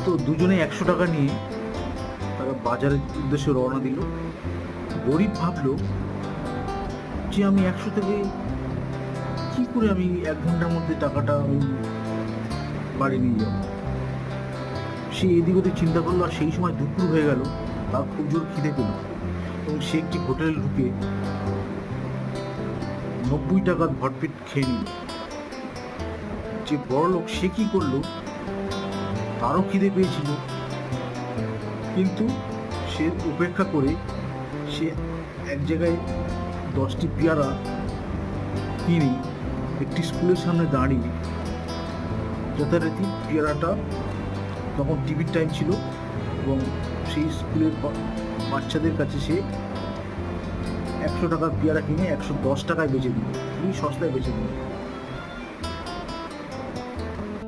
তো দুজনে 100 টাকা নিয়ে তারা বাজারের উদ্দেশ্যে রওনা দিল। গরিব ভাবলো যে আমি 100 থেকে কি করে আমি 1 ঘন্টার মধ্যে টাকাটা আমি বাড়ি নিয়ে যাব। সে এদিক ওদিক চিন্তা করলো, আর সেই সময় দুপুর হয়ে গেল, তার খুব জোর খিদে পেল এবং সে একটি হোটেলে ঢুকে 90 টাকার ভরপেট খেয়ে নিল। যে বড় লোক সে কি করলো, তারও খিদে পেয়েছিল, কিন্তু সে উপেক্ষা করে সে এক জায়গায় 10টি পেয়ারা কিনে একটি স্কুলের সামনে দাঁড়িয়ে যথারীতি পেয়ারাটা, তখন টিভির টাইম ছিল এবং সেই স্কুলের বাচ্চাদের কাছে সে 100 টাকার পেয়ারা কিনে 110 টাকায় বেচে দিল, খুবই সস্তায় বেচে দিল।